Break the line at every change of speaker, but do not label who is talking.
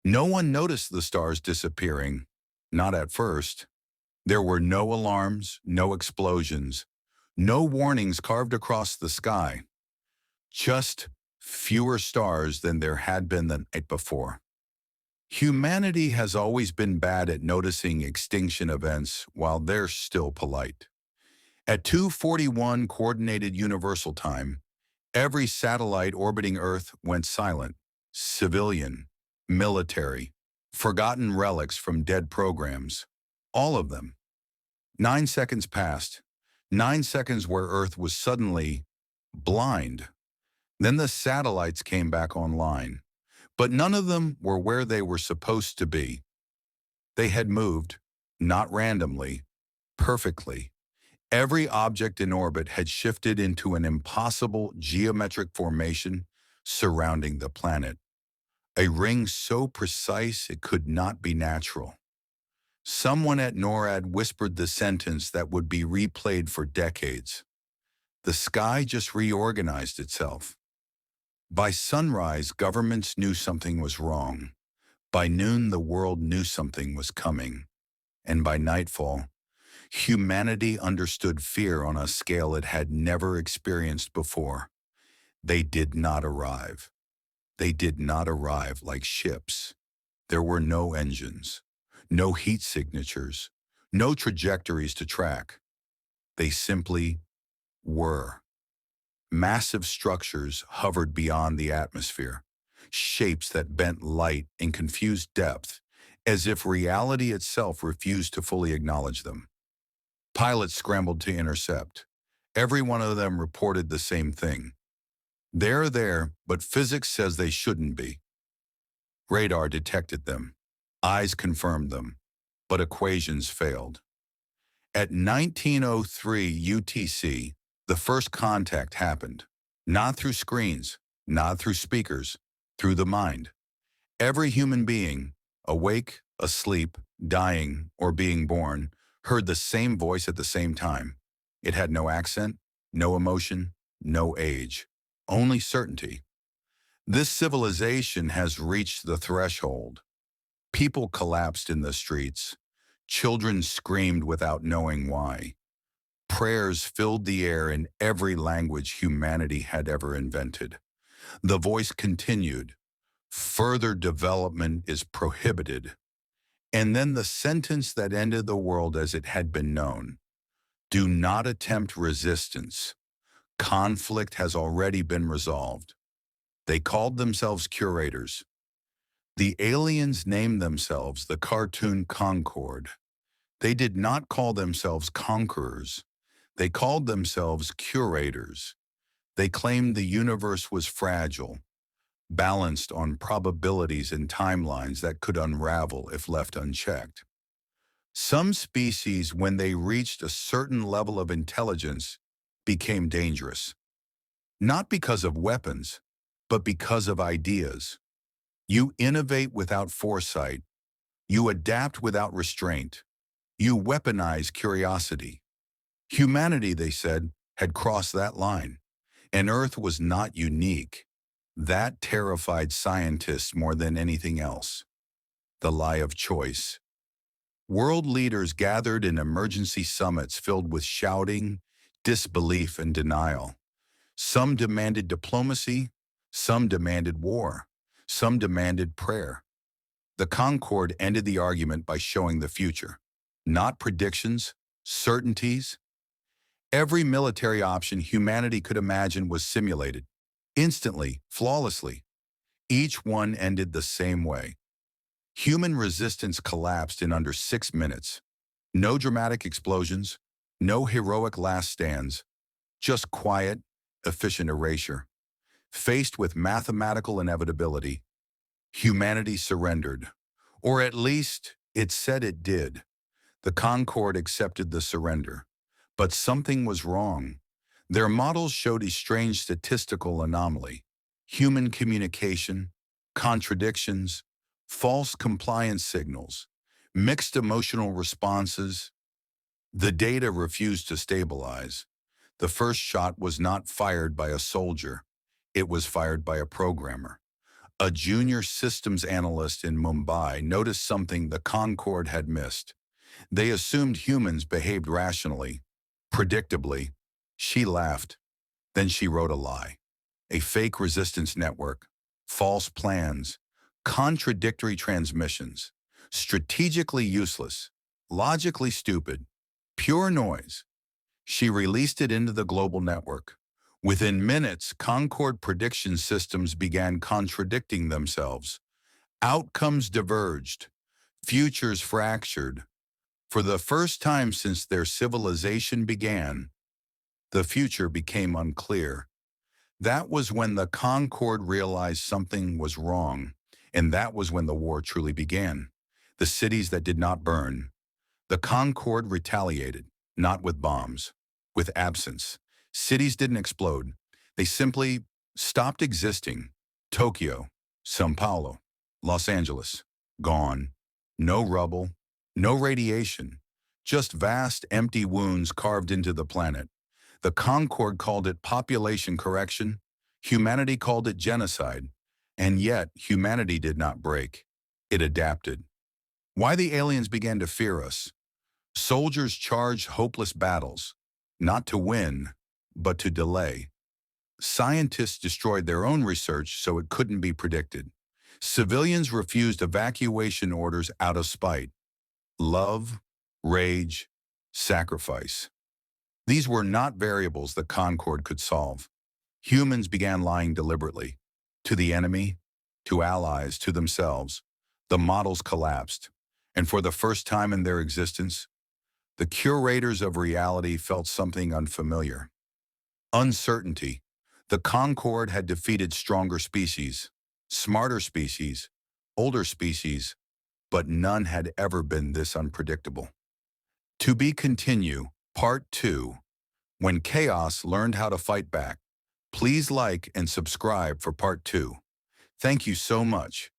No one noticed the stars disappearing, not at first. There were no alarms, no explosions, no warnings carved across the sky, just fewer stars than there had been the night before. Humanity has always been bad at noticing extinction events while they're still polite. At 2:41 Coordinated Universal Time, every satellite orbiting Earth went silent. Civilian, military, forgotten relics from dead programs. All of them. 9 seconds passed. 9 seconds where Earth was suddenly blind. Then the satellites came back online. But none of them were where they were supposed to be. They had moved, not randomly, perfectly. Every object in orbit had shifted into an impossible geometric formation surrounding the planet. A ring so precise it could not be natural. Someone at NORAD whispered the sentence that would be replayed for decades. The sky just reorganized itself. By sunrise, governments knew something was wrong. By noon, the world knew something was coming. And by nightfall, humanity understood fear on a scale it had never experienced before. They did not arrive. They did not arrive like ships. There were no engines, no heat signatures, no trajectories to track. They simply were. Massive structures hovered beyond the atmosphere, shapes that bent light in confused depth, as if reality itself refused to fully acknowledge them. Pilots scrambled to intercept. Every one of them reported the same thing. They're there, but physics says they shouldn't be. Radar detected them. Eyes confirmed them, but equations failed. At 1903 UTC, the first contact happened. Not through screens, not through speakers, through the mind. Every human being, awake, asleep, dying, or being born, heard the same voice at the same time. It had no accent, no emotion, no age, only certainty. This civilization has reached the threshold. People collapsed in the streets. Children screamed without knowing why. Prayers filled the air in every language humanity had ever invented. The voice continued, "Further development is prohibited." And then the sentence that ended the world as it had been known: "Do not attempt resistance. Conflict has already been resolved." They called themselves curators. The aliens named themselves the Cartoon Concord. They did not call themselves conquerors. They called themselves curators. They claimed the universe was fragile, balanced on probabilities and timelines that could unravel if left unchecked. Some species, when they reached a certain level of intelligence, became dangerous. Not because of weapons, but because of ideas. You innovate without foresight. You adapt without restraint. You weaponize curiosity. Humanity, they said, had crossed that line, and Earth was not unique. That terrified scientists more than anything else. The lie of choice. World leaders gathered in emergency summits filled with shouting, disbelief, and denial. Some demanded diplomacy, some demanded war, some demanded prayer. The Concord ended the argument by showing the future. Not predictions, certainties. Every military option humanity could imagine was simulated, instantly, flawlessly. Each one ended the same way. Human resistance collapsed in under 6 minutes. No dramatic explosions, no heroic last stands, just quiet, efficient erasure. Faced with mathematical inevitability, humanity surrendered, or at least it said it did. The Concorde accepted the surrender. But something was wrong. Their models showed a strange statistical anomaly: human communication, contradictions, false compliance signals, mixed emotional responses. The data refused to stabilize. The first shot was not fired by a soldier. It was fired by a programmer. A junior systems analyst in Mumbai noticed something the Concorde had missed. They assumed humans behaved rationally, predictably. She laughed. Then she wrote a lie. A fake resistance network, false plans, contradictory transmissions, strategically useless, logically stupid, pure noise. She released it into the global network. Within minutes, Concorde prediction systems began contradicting themselves. Outcomes diverged, futures fractured. For the first time since their civilization began, the future became unclear. That was when the Concorde realized something was wrong, and that was when the war truly began. The cities that did not burn. The Concorde retaliated, not with bombs, with absence. Cities didn't explode. They simply stopped existing. Tokyo, São Paulo, Los Angeles, gone. No rubble, no radiation, just vast empty wounds carved into the planet. The Concorde called it population correction. Humanity called it genocide. And yet, humanity did not break. It adapted. Why the aliens began to fear us? Soldiers charged hopeless battles, not to win, but to delay. Scientists destroyed their own research so it couldn't be predicted. Civilians refused evacuation orders out of spite. Love, rage, sacrifice. These were not variables that Concorde could solve. Humans began lying deliberately. To the enemy, to allies, to themselves. The models collapsed. And for the first time in their existence, the curators of reality felt something unfamiliar. Uncertainty. The Concorde had defeated stronger species, smarter species, older species, but none had ever been this unpredictable. To be continue, Part 2. When Chaos Learned How to Fight Back. Please like and subscribe for Part 2. Thank you so much.